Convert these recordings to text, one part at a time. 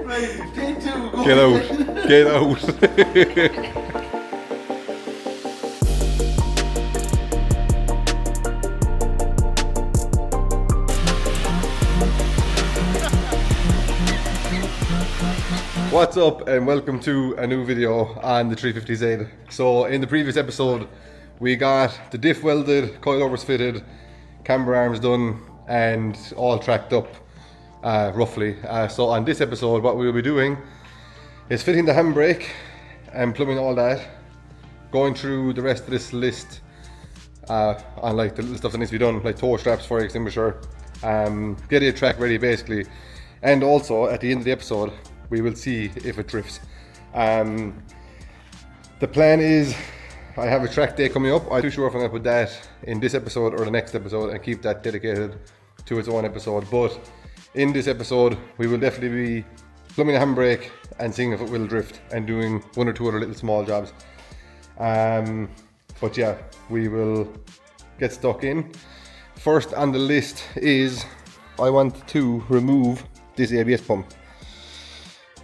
Right, take two. Go Get out. ahead. Get out. What's up and welcome to a new video on the 350Z. So in the previous episode we got the diff welded, coilovers fitted, camber arms done and all tracked up roughly. So on this episode what we will be doing is fitting the handbrake and plumbing all that, going through the rest of this list on like the stuff that needs to be done, like tow straps, fire extinguisher, getting a track ready basically, and also at the end of the episode we will see if it drifts. The plan is I have a track day coming up. I'm not too sure if I'm going to put that in this episode or the next episode and keep that dedicated to its own episode, but in this episode we will definitely be plumbing a handbrake and seeing if it will drift and doing one or two other little small jobs. But yeah, we will get stuck in. First on the list is I want to remove this ABS pump,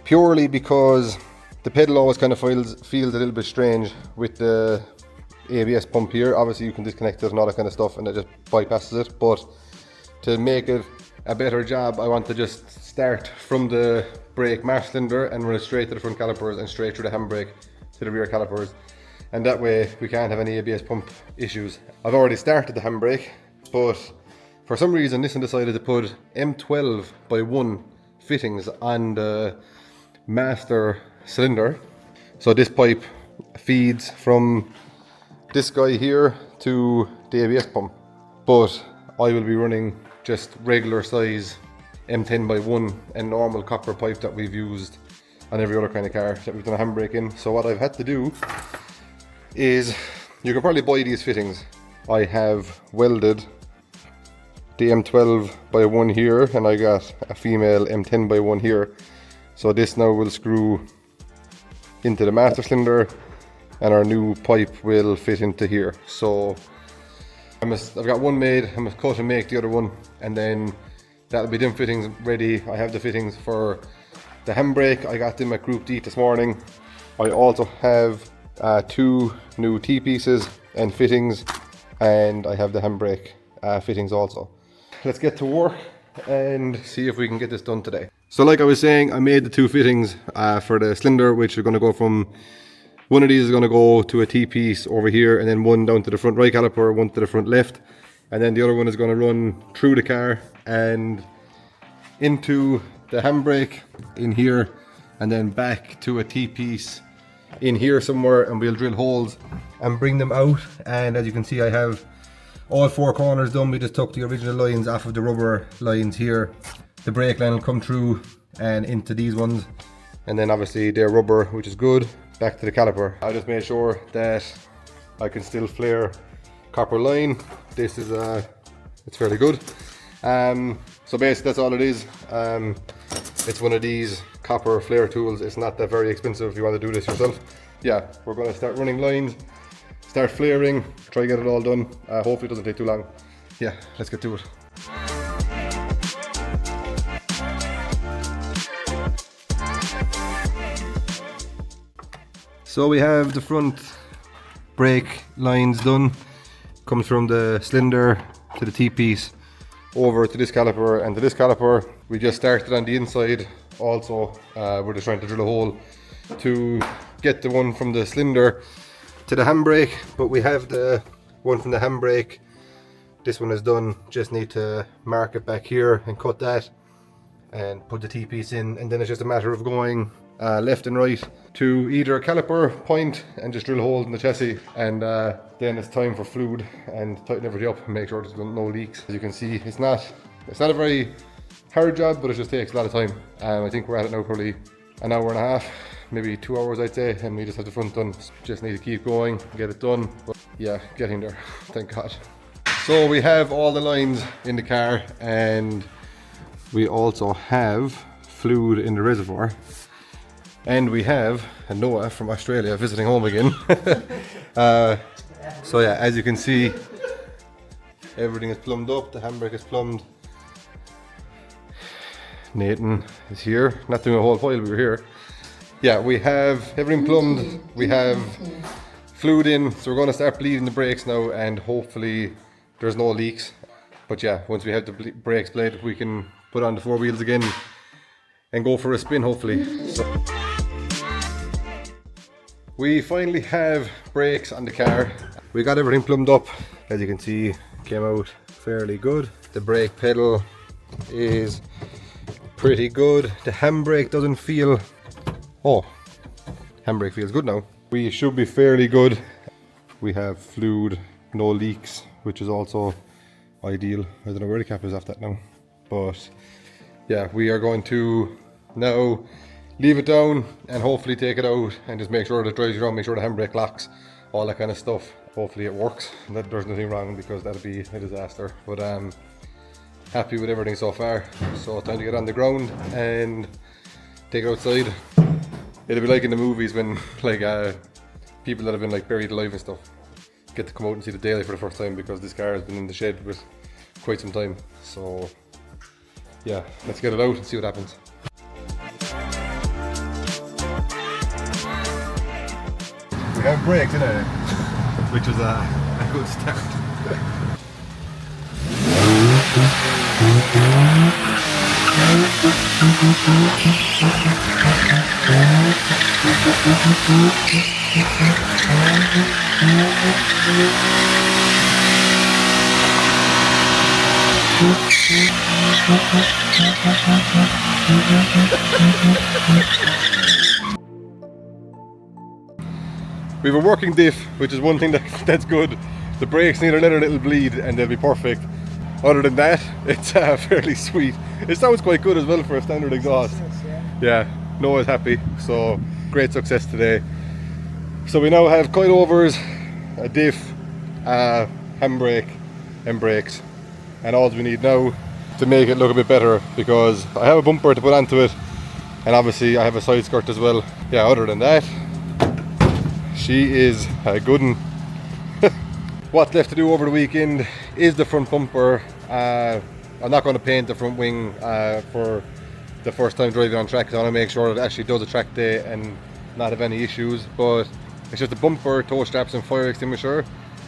purely because the pedal always kind of feels a little bit strange with the ABS pump here. Obviously you can disconnect it and all that kind of stuff and it just bypasses it, but to make it a better job I want to just start from the brake master cylinder and run it straight to the front calipers and straight through the handbrake to the rear calipers, and that way we can't have any ABS pump issues. I've already started the handbrake, but for some reason Nissan decided to put M12/1 fittings on the master cylinder. So this pipe feeds from this guy here to the ABS pump, but I will be running just regular size M10/1 and normal copper pipe that we've used on every other kind of car that we've done a handbrake in. So what I've had to do is, you can probably buy these fittings. I have welded the M12/1 here and I got a female M10/1 here. So this now will screw into the master cylinder and our new pipe will fit into here. So I've got one made, I must cut and make the other one, and then that'll be them fittings ready. I have the fittings for the handbrake. I got them at Group D this morning. I also have two new T-pieces and fittings, and I have the handbrake fittings also. Let's get to work and see if we can get this done today. So like I was saying, I made the two fittings for the cylinder, which are going to go from, one of these is going to go to a T-piece over here, and then one down to the front right caliper, one to the front left, and then the other one is going to run through the car and into the handbrake in here, and then back to a T-piece in here somewhere, and we'll drill holes and bring them out. And as you can see, I have all four corners done. We just took the original lines off of the rubber lines here. The brake line will come through and into these ones, and then obviously they're rubber, which is good, back to the caliper. I just made sure that I can still flare copper line. This is it's fairly good. So basically that's all it is. It's one of these copper flare tools. It's not that very expensive if you want to do this yourself. Yeah, we're going to start running lines, start flaring, try to get it all done. Hopefully it doesn't take too long. Yeah, let's get to it. So we have the front brake lines done. Comes from the cylinder to the T-piece over to this caliper and to this caliper. We just started on the inside also. We're just trying to drill a hole to get the one from the cylinder to the handbrake, but we have the one from the handbrake. This one is done. Just need to mark it back here and cut that and put the T-piece in, and then it's just a matter of going left and right to either a caliper point and just drill holes in the chassis, and then it's time for fluid and tighten everything up and make sure there's no leaks. As you can see, it's not a very hard job, but it just takes a lot of time. I think we're at it now probably an hour and a half, maybe 2 hours I'd say, and we just have the front done. Just need to keep going, get it done, but yeah, getting there, thank God. So we have all the lines in the car, and we also have fluid in the reservoir. And we have a Noah from Australia visiting home again. So yeah, as you can see, everything is plumbed up, the handbrake is plumbed. Nathan is here, not doing a whole while we were here. Yeah, we have everything plumbed, we have fluid in, so we're going to start bleeding the brakes now, and hopefully there's no leaks. But yeah, once we have the brakes blade, we can put on the 4 wheels again and go for a spin hopefully. So we finally have brakes on the car. We got everything plumbed up, as you can see, came out fairly good. The brake pedal is pretty good. The handbrake doesn't feel, oh, handbrake feels good now. We should be fairly good. We have fluid, no leaks, which is also ideal. I don't know where the cap is off that now, but yeah, we are going to now leave it down and hopefully take it out and just make sure that it drives around, make sure the handbrake locks, all that kind of stuff. Hopefully it works and that there's nothing wrong, because that'd be a disaster. But happy with everything so far. So time to get on the ground and take it outside. It'll be like in the movies when like people that have been like buried alive and stuff get to come out and see the daylight for the first time, because this car has been in the shed with quite some time. So yeah, let's get it out and see what happens. We have brakes in it, which was a good start. We have a working diff, which is one thing that's good. The brakes need another little bleed and they'll be perfect. Other than that, it's fairly sweet. It sounds quite good as well for a standard exhaust. Yeah, Noah's happy, so great success today. So we now have coilovers, a diff, handbrake and brakes. And all we need now to make it look a bit better, because I have a bumper to put onto it, and obviously I have a side skirt as well. Yeah, other than that, she is a good one. What's left to do over the weekend is the front bumper. I'm not going to paint the front wing for the first time driving on track, because I want to make sure that it actually does a track day and not have any issues. But it's just the bumper, toe straps and fire extinguisher,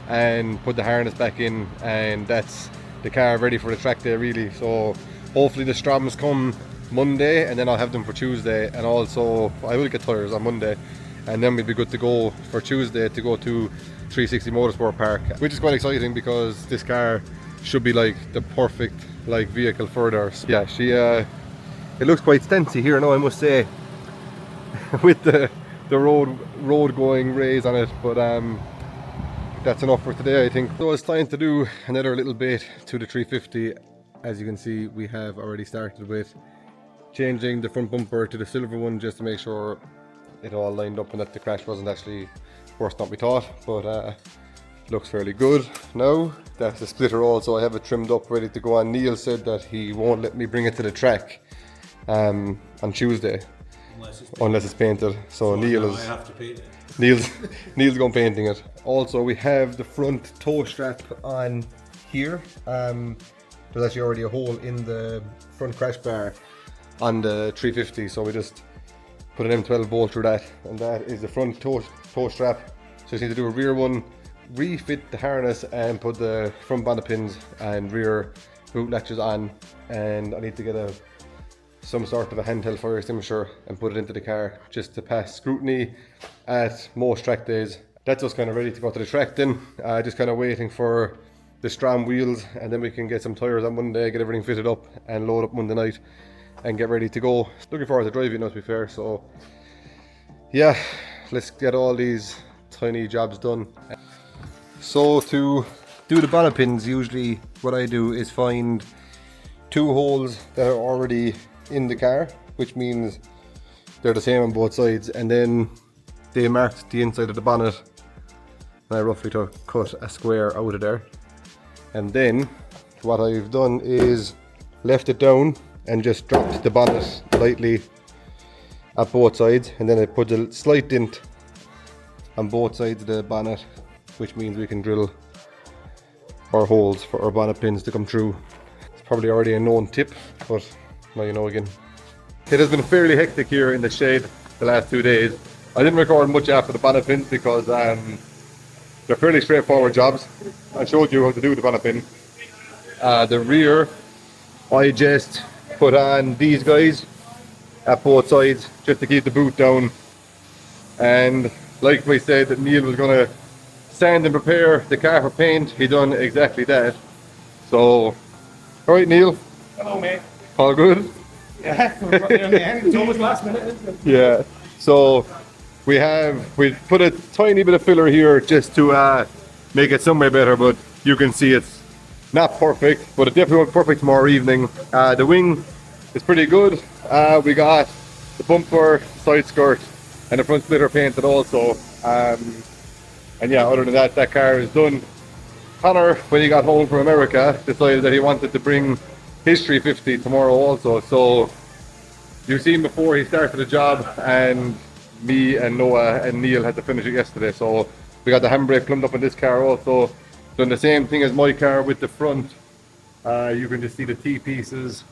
and put the harness back in, and that's the car ready for the track day really. So hopefully the Stroms come Monday, and then I'll have them for Tuesday, and also I will get tyres on Monday, and then we'll be good to go for Tuesday to go to 360 Motorsport Park, which is quite exciting because this car should be like the perfect like vehicle for there. So yeah, she it looks quite stancy here now, I must say, with the road going rays on it, but that's enough for today, I think. So it's time to do another little bit to the 350. As you can see, we have already started with changing the front bumper to the silver one, just to make sure it all lined up and that the crash wasn't actually worse than we thought. But looks fairly good now. That's the splitter also, I have it trimmed up ready to go on. Neil said that he won't let me bring it to the track on Tuesday unless it's painted. So Neil is, I have to paint it. Neil's going painting it. Also we have the front toe strap on here. There's actually already a hole in the front crash bar on the 350, so we just put an M12 bolt through that, and that is the front toe strap. So you just need to do a rear one, refit the harness and put the front bonnet pins and rear boot latches on, and I need to get some sort of a handheld fire extinguisher and put it into the car just to pass scrutiny at most track days. That's us kind of ready to go to the track then. Just kind of waiting for the Strom wheels, and then we can get some tyres on Monday, get everything fitted up and load up Monday night and get ready to go. Looking forward to driving now, to be fair. So yeah, let's get all these tiny jobs done. So to do the bonnet pins, usually what I do is find 2 holes that are already in the car, which means they're the same on both sides, and then they marked the inside of the bonnet, and I roughly cut a square out of there. And then what I've done is left it down and just dropped the bonnet lightly at both sides, and then I put a slight dent on both sides of the bonnet, which means we can drill our holes for our bonnet pins to come through. It's probably already a known tip, but now you know again. It has been fairly hectic here in the shade the last 2 days. I didn't record much after the bonnet pins because they're fairly straightforward jobs. I showed you how to do the bonnet pin. The rear, I just put on these guys at both sides just to keep the boot down. And like we said that Neil was going to sand and prepare the car for paint, he done exactly that. So, alright Neil. Hello mate. All good? Yeah, it's almost last minute, isn't it? Yeah. So we put a tiny bit of filler here just to make it somewhere better, but you can see it's not perfect, but it definitely won't perfect tomorrow evening. The wing is pretty good. We got the bumper, side skirt, and the front splitter painted also. And yeah, other than that, that car is done. Connor, when he got home from America, decided that he wanted to bring his 350 tomorrow also. So you've seen before he started the job, and me and Noah and Neil had to finish it yesterday. So we got the handbrake plumbed up in this car also. Done the same thing as my car with the front. You can just see the T-pieces.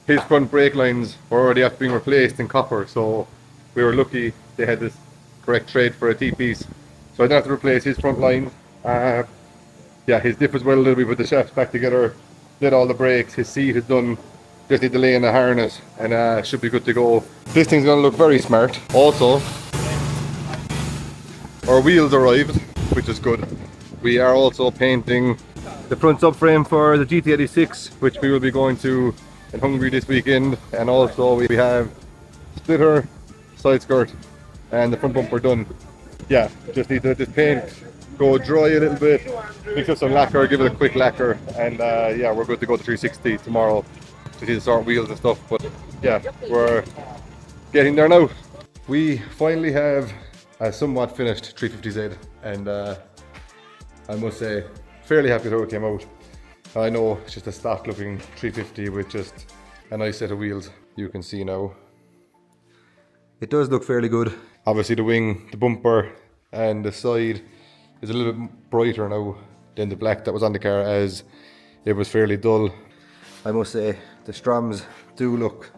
His front brake lines were already after being replaced in copper, so we were lucky they had this correct trade for a T-piece. So I didn't have to replace his front line. Yeah, his diff was well a little bit, with the shafts back together, did all the brakes, his seat is done, just need to lay in the harness, and should be good to go. This thing's gonna look very smart. Also, our wheels arrived, which is good. We are also painting the front subframe for the GT86, which we will be going to in Hungary this weekend, and also we have splitter, side skirt, and the front bumper done. Yeah, just need to let this paint go dry a little bit, mix up some lacquer, give it a quick lacquer, and yeah, we're good to go to 360 tomorrow to see the sort of wheels and stuff. But yeah, we're getting there now. We finally have a somewhat finished 350Z, and I must say, fairly happy with how it came out. I know it's just a stock looking 350 with just a nice set of wheels. You can see now it does look fairly good. Obviously the wing, the bumper and the side is a little bit brighter now than the black that was on the car, as it was fairly dull. I must say the Stroms do look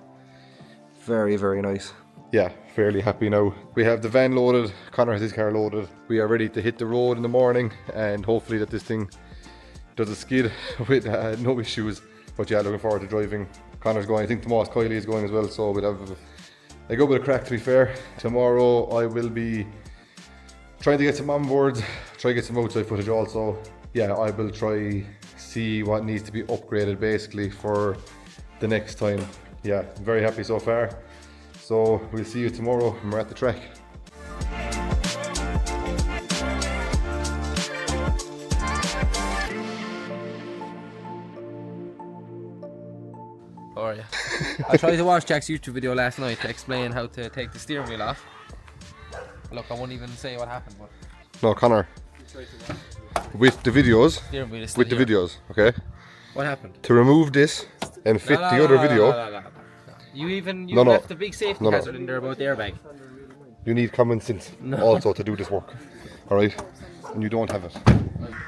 very, very nice. Yeah, fairly happy now. We have the van loaded, Connor has his car loaded. We are ready to hit the road in the morning, and hopefully that this thing does a skid with no issues. But yeah, looking forward to driving. Connor's going, I think Tomas Kiley is going as well, so we'll have a good bit of crack, to be fair. Tomorrow I will be trying to get some onboards, try to get some outside footage also. Yeah, I will try see what needs to be upgraded basically for the next time. Yeah, very happy so far. So we'll see you tomorrow when we're at the track. How are you? I tried to watch Jack's YouTube video last night to explain how to take the steering wheel off. Look, I won't even say what happened, but... No, Connor. With the videos. Steering wheel is still with the here. videos, okay? What happened? To remove this and fit the other video. You No. left the big safety hazard in there about the airbag. You need common sense also to do this work, alright? And you don't have it.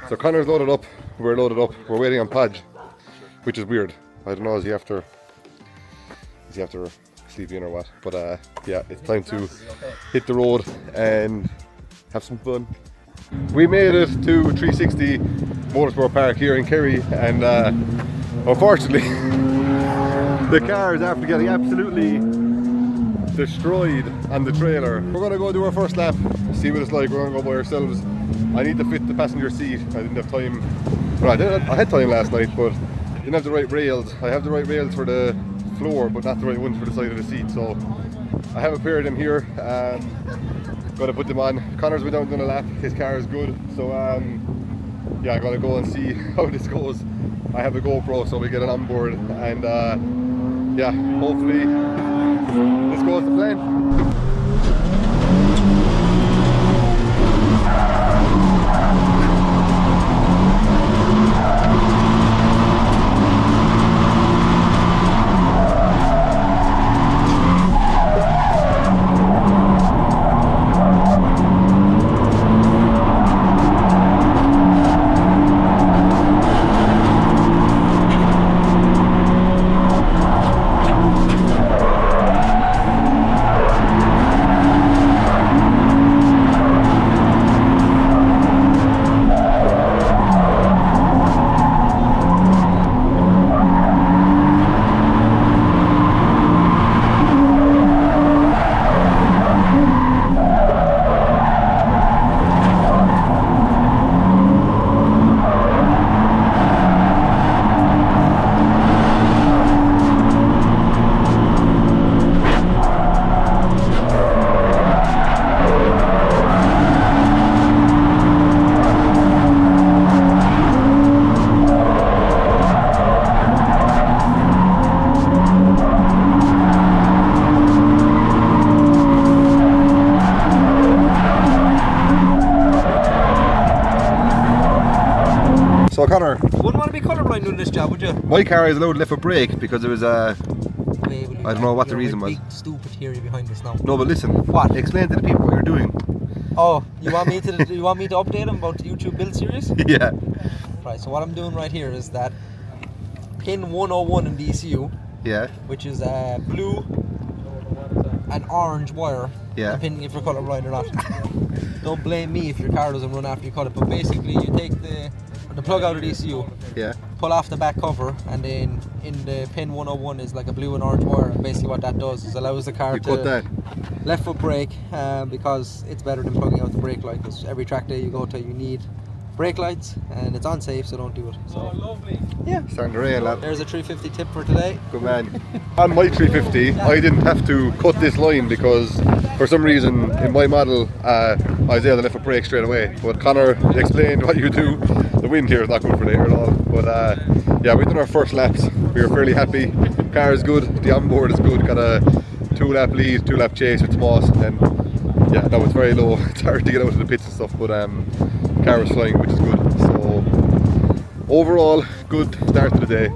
So Connor's loaded up, we're loaded up, we're waiting on Podge, which is weird. I don't know, is he after sleep in or what? But yeah, it's time to hit the road and have some fun. We made it to 360 Motorsport Park here in Kerry, and unfortunately the car is after getting absolutely destroyed on the trailer. We're gonna go do our first lap, see what it's like. We're gonna go by ourselves. I need to fit the passenger seat. I didn't have time. Well, I had time last night, but didn't have the right rails. I have the right rails for the floor, but not the right ones for the side of the seat. So I have a pair of them here. Gotta put them on. Connor's been down doing a lap. His car is good. So yeah, I gotta go and see how this goes. I have a GoPro, so we get it on board, and yeah, hopefully this goes to plan. want to be colourblind doing this job, would you? My car is allowed left foot brake because it was Wait, I don't know what the reason was. Big stupid theory behind this now. No, but listen. What? Explain to the people what you're doing. Oh, you want me to update them about the YouTube build series? Yeah. Right. So what I'm doing right here is that pin 101 in the ECU, Yeah. which is blue and orange wire. Yeah. Depending if you're colourblind or not. Don't blame me if your car doesn't run after you cut it. But basically, you take the plug out of the ECU. Yeah. Pull off the back cover, and then in the pin 101 is like a blue and orange wire. And basically what that does is allows the car You cut that. left foot brake, because it's better than plugging out the brake light, because every track day you go to you need brake lights, and it's unsafe, so don't do it. So lovely. yeah, Starting to rain, lad. there's a 350 tip for today. Good man. On my 350, I didn't have to cut this line because for some reason in my model I was able to lift a brake straight away. But Connor explained what you do. The wind here is not good for later at all. But yeah, we've done our first laps. We were fairly happy. Car is good. The onboard is good. Got a 2-lap lead, 2-lap chase with Moss, and yeah, no, it's very low. It's hard to get out of the pits and stuff. But car was flying, which is good. So overall, good start to the day.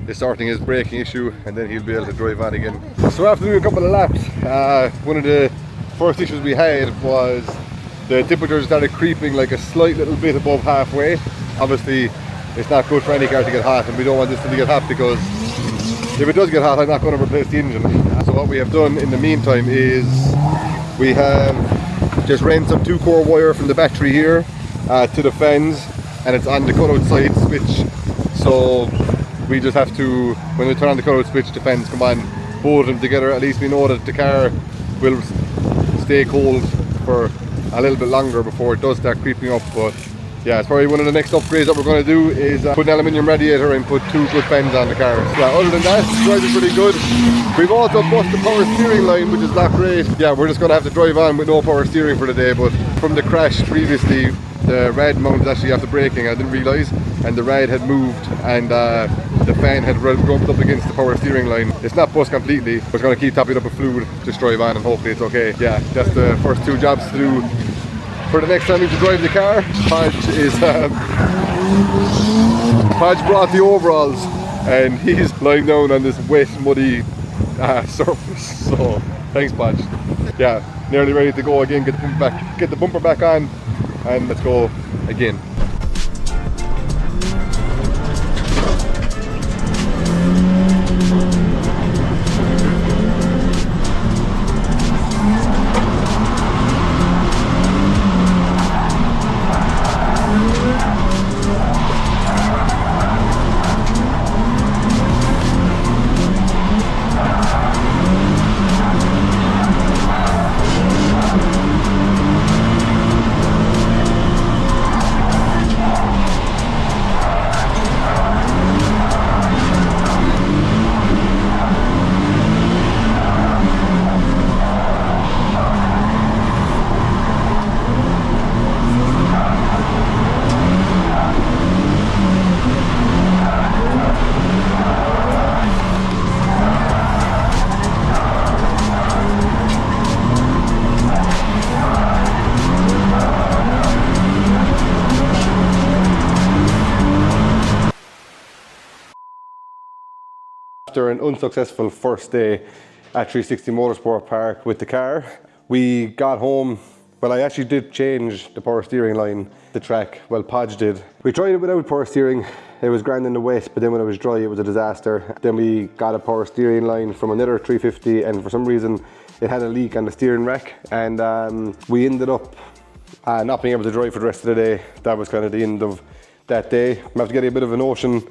Is sorting his braking issue, and then he'll be able to drive on again. So after doing a couple of laps, one of the first issues we had was the temperature started creeping like a slight little bit above halfway. Obviously it's not good for any car to get hot, and we don't want this thing to get hot, because if it does get hot I'm not going to replace the engine. So what we have done in the meantime is we have just ran some 2-core wire from the battery here to the fans, and it's on the cutout side switch. So we just have to, when we turn on the cutout switch, the fans come on, both of them together. At least we know that the car will stay cold for a little bit longer before it does start creeping up. But yeah, it's probably one of the next upgrades that we're going to do is put an aluminium radiator and put 2 good fans on the car. Yeah, other than that, it's driving pretty good. We've also bust the power steering line, which is not great. Yeah, we're just going to have to drive on with no power steering for the day. But from the crash previously, the rad mount is actually after braking. I didn't realise, and the rad had moved, and the fan had rubbed up against the power steering line. It's not bust completely. We're going to keep topping it up with fluid, just drive on, and hopefully it's okay. Yeah, that's the first 2 jobs to do for the next time to drive the car. Podge is Podge brought the overalls, and he's lying down on this wet, muddy surface. So thanks, Podge. Yeah, nearly ready to go again. Get the bumper back on, and let's go again. After an unsuccessful first day at 360 Motorsport Park with the car, we got home. Well, I actually did change the power steering line, the track. Well, Podge did. We tried it without power steering. It was grand in the wet, but then when it was dry, it was a disaster. Then we got a power steering line from another 350, and for some reason, it had a leak on the steering rack, and we ended up not being able to drive for the rest of the day. That was kind of the end of that day. We have to get a bit of a notion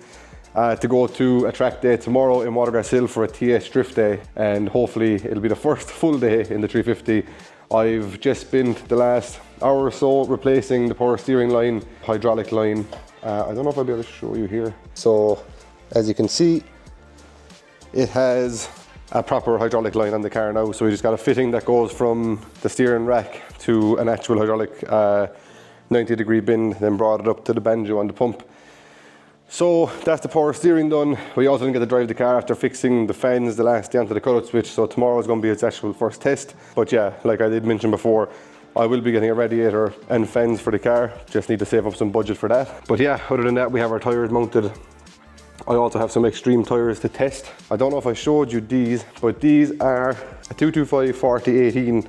to go to a track day tomorrow in Watergrass Hill for a TS drift day, and hopefully it'll be the first full day in the 350. I've just spent the last hour or so replacing the power steering line, hydraulic line. I don't know if I'll be able to show you here. So as you can see, it has a proper hydraulic line on the car now. So we just got a fitting that goes from the steering rack to an actual hydraulic 90-degree bend, then brought it up to the banjo on the pump. So that's the power steering done. We also didn't get to drive the car after fixing the fans the last day onto the cutout switch, so tomorrow is going to be its actual first test. But yeah, like I did mention before, I will be getting a radiator and fans for the car. Just need to save up some budget for that. But yeah, other than that, we have our tyres mounted. I also have some extreme tyres to test. I don't know if I showed you these, but these are a 225 40/18.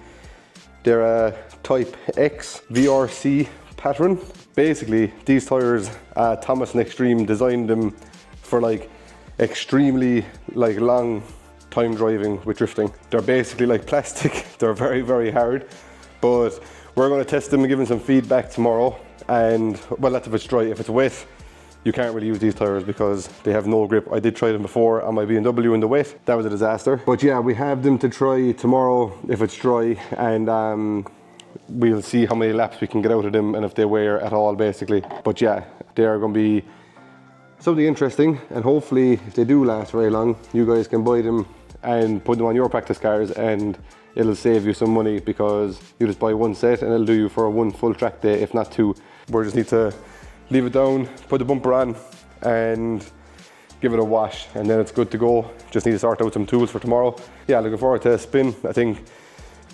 They're a Type X VRC pattern. Basically, these tyres, Thomas and Extreme designed them for like extremely like long time driving with drifting. They're basically like plastic. They're very, very hard, but we're going to test them and give them some feedback tomorrow. And well, that's if it's dry. If it's wet, you can't really use these tyres because they have no grip. I did try them before on my BMW in the wet. That was a disaster. But yeah, we have them to try tomorrow if it's dry, and we'll see how many laps we can get out of them and if they wear at all, basically. But yeah, they are going to be something interesting, and hopefully if they do last very long, you guys can buy them and put them on your practice cars, and it'll save you some money because you just buy one set and it'll do you for one full track day, if not two. We just need to leave it down, put the bumper on and give it a wash, and then it's good to go. Just need to sort out some tools for tomorrow. Yeah, looking forward to a spin. I think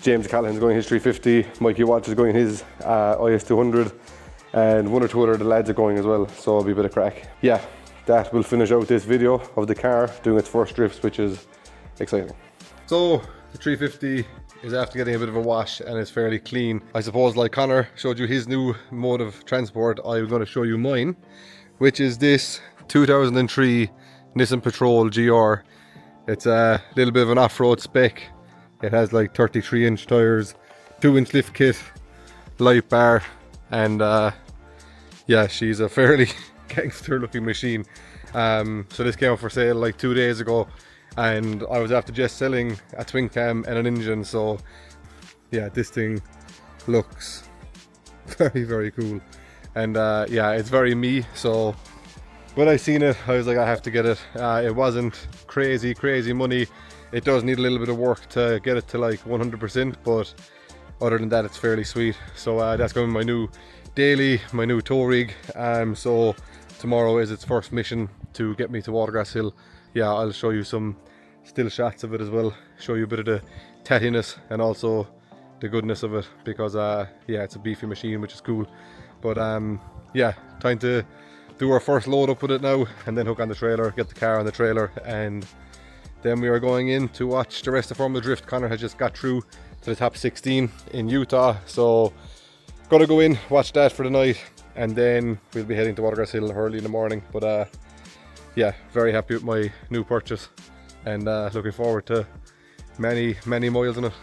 James Callahan's going his 350, Mikey Watts is going his IS 200, and one or two other of the lads are going as well, so it'll be a bit of crack. Yeah, that will finish out this video of the car doing its first drifts, which is exciting. So the 350 is after getting a bit of a wash and it's fairly clean. I suppose like Connor showed you his new mode of transport, I'm going to show you mine, which is this 2003 Nissan Patrol GR. It's a little bit of an off-road spec. It has like 33-inch tyres, 2-inch lift kit, light bar, and yeah, she's a fairly gangster looking machine. So this came up for sale like 2 days ago, and I was after just selling a twin cam and an engine, so yeah, this thing looks very, very cool. And yeah, it's very me, so when I seen it, I was like, I have to get it. It wasn't crazy money. It does need a little bit of work to get it to like 100%, but other than that, it's fairly sweet. So that's going to be my new daily, my new tow rig. So tomorrow is its first mission to get me to Watergrass Hill. Yeah, I'll show you some still shots of it as well, show you a bit of the tattiness and also the goodness of it, because yeah, it's a beefy machine, which is cool. But yeah, time to do our first load up with it now, and then hook on the trailer, get the car on the trailer, and then we are going in to watch the rest of Formula Drift. Connor has just got through to the top 16 in Utah, so gotta go in, watch that for the night, and then we'll be heading to Watergrass Hill early in the morning. But yeah, very happy with my new purchase, and looking forward to many miles in it.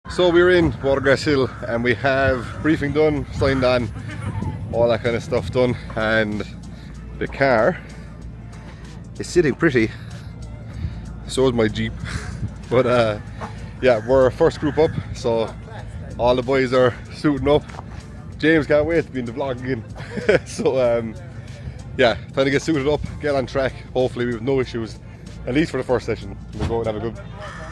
So we're in Watergrass Hill and we have briefing done, signed on, all that kind of stuff done, and the car is sitting pretty. So is my Jeep. But yeah, we're first group up, so all the boys are suiting up. James can't wait to be in the vlog again. So yeah, time to get suited up, get on track. Hopefully we have no issues, at least for the first session. We'll go and have a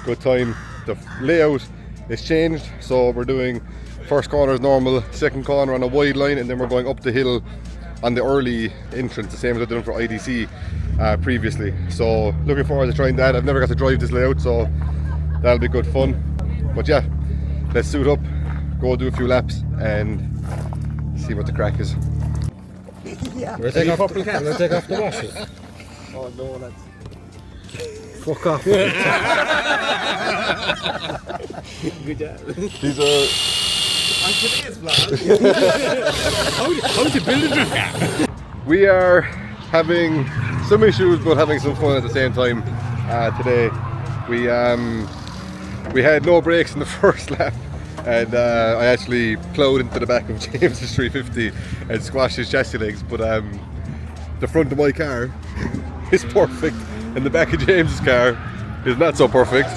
good time. The layout is changed, so we're doing first corner as normal, second corner on a wide line, and then we're going up the hill on the early entrance, the same as I've done for IDC previously. So looking forward to trying that. I've never got to drive this layout, so that'll be good fun. But yeah, let's suit up, go do a few laps and see what the crack is. We'll take off the washers. Oh no, lads. Fuck off. Good job. These are... How's you building this? We are having some issues but having some fun at the same time today. We had no brakes in the first lap and I actually ploughed into the back of James's 350 and squashed his chassis legs, but the front of my car is perfect and the back of James's car is not so perfect.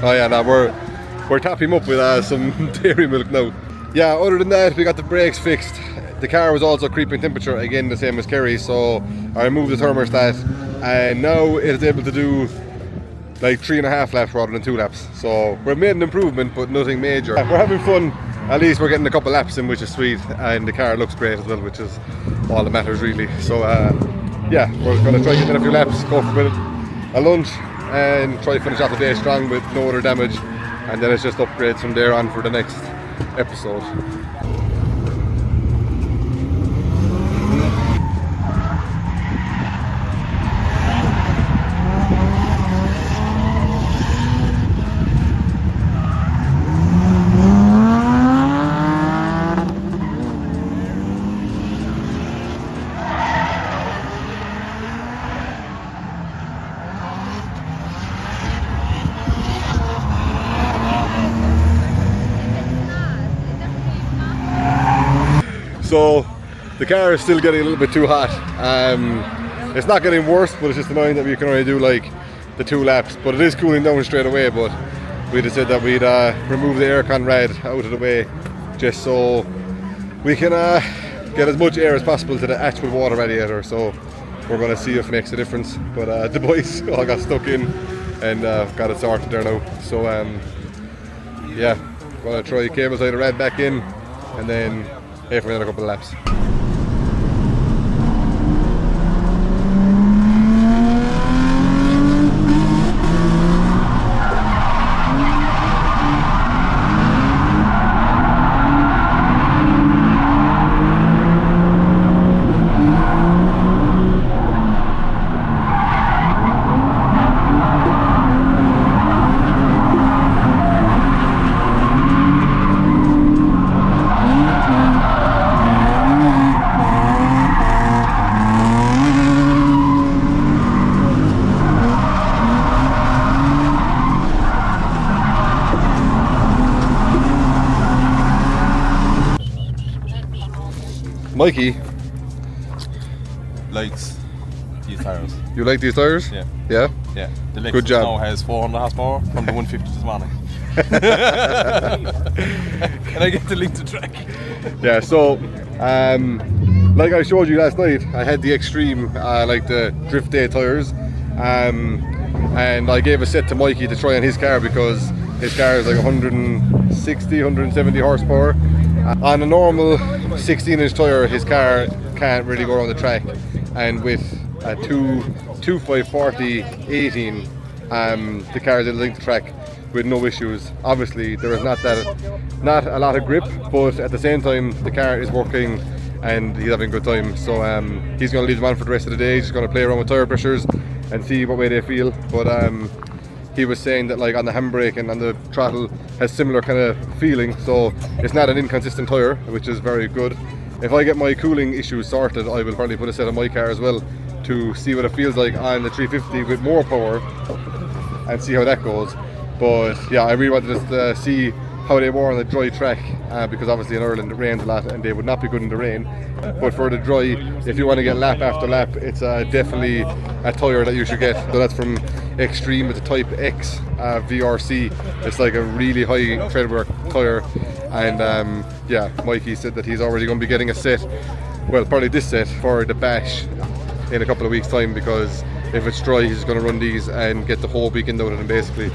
Oh yeah, now we're topping him up with some dairy milk now. Yeah, other than that, we got the brakes fixed. The car was also creeping temperature, again the same as Kerry, so I removed the thermostat and now it is able to do like 3.5 laps rather than 2 laps. So we've made an improvement but nothing major. We're having fun, at least we're getting a couple laps in, which is sweet, and the car looks great as well, which is all that matters really. So yeah, we're going to try getting a few laps, go for a bit of a lunch and try to finish off the day strong with no other damage, and then it's just upgrades from there on for the next episode. So the car is still getting a little bit too hot. It's not getting worse, but it's just annoying that we can only do like the 2 laps, but it is cooling down straight away. But we just said that we'd remove the aircon rad out of the way just so we can get as much air as possible to the actual water radiator. So we're going to see if it makes a difference, but the boys all got stuck in and got it sorted there now. So yeah, going to try cable tie the rad back in and then here for another couple of laps. Mikey, likes these tires. you like these tires? Yeah. Yeah? Yeah. The Lexus Good job. now has 400 horsepower from the 150 this morning. Can I get the link to track? Yeah, so like I showed you last night, I had the Extreme, like the Drift Day tires, and I gave a set to Mikey to try on his car because his car is like 160, 170 horsepower. On a normal 16-inch tire, his car can't really go around the track, and with a 2540 18, the car is able to link the track with no issues. Obviously, there is not a lot of grip, but at the same time, the car is working and he's having a good time. So he's going to leave them on for the rest of the day. He's going to play around with tire pressures and see what way they feel. But he was saying that like on the handbrake and on the throttle has similar kind of feeling, so it's not an inconsistent tire, which is very good. If I get my cooling issues sorted, I will probably put a set on my car as well to see what it feels like on the 350 with more power and see how that goes. But yeah, I really wanted to see how they were on the dry track, because obviously in Ireland it rains a lot and they would not be good in the rain. But for the dry, if you want to get lap after lap, it's definitely a tyre that you should get. So that's from Extreme, it's a Type X VRC. It's like a really high treadwork tyre, and yeah, Mikey said that he's already going to be getting a set, well probably this set for the bash in a couple of weeks time, because if it's dry he's going to run these and get the whole weekend out of them basically.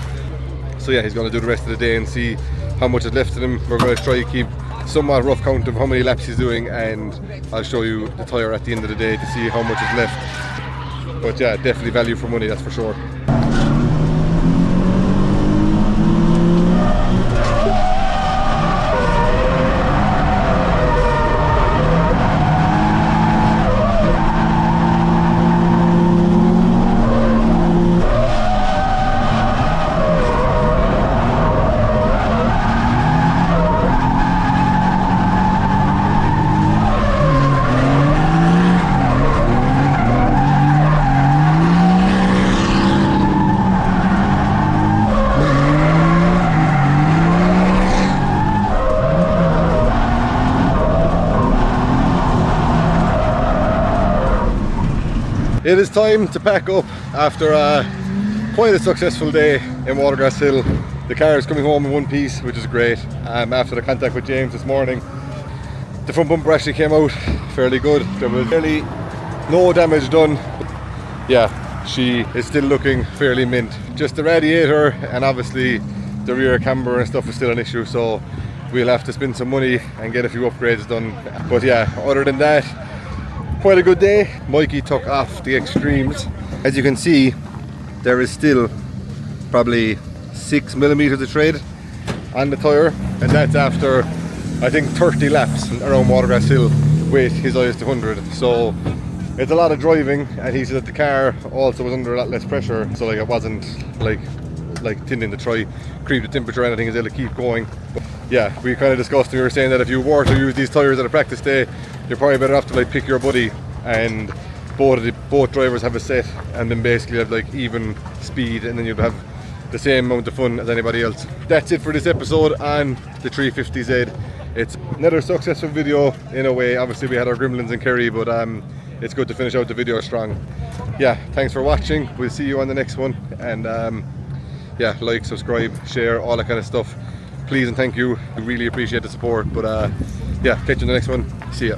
So yeah, he's going to do the rest of the day and see how much is left in him. We're going to try to keep somewhat rough count of how many laps he's doing, and I'll show you the tyre at the end of the day to see how much is left. But yeah, definitely value for money, that's for sure. It is time to pack up after quite a successful day in Watergrass Hill. The car is coming home in one piece, which is great. After the contact with James this morning, the front bumper actually came out fairly good. There was barely no damage done. Yeah, she is still looking fairly mint. Just the radiator and obviously the rear camber and stuff is still an issue, so we'll have to spend some money and get a few upgrades done. But yeah, other than that, quite a good day. Mikey took off the extremes. As you can see, there is still probably 6 millimeters of tread on the tyre, and that's after I think 30 laps around Watergrass Hill with his IS 200. So it's a lot of driving, and he said that the car also was under a lot less pressure, so like it wasn't like tinting to try creep the temperature or anything, as they'll keep going. But yeah, we kind of discussed, we were saying that if you were to use these tyres at a practice day, you're probably better off to like pick your buddy and both drivers have a set, and then basically have like even speed, and then you'd have the same amount of fun as anybody else. That's it for this episode on the 350Z. It's another successful video in a way. Obviously we had our gremlins in Kerry, but it's good to finish out the video strong. Yeah, thanks for watching. We'll see you on the next one, and yeah, like, subscribe, share, all that kind of stuff. Please and thank you. We really appreciate the support. But yeah, catch you in the next one. See ya.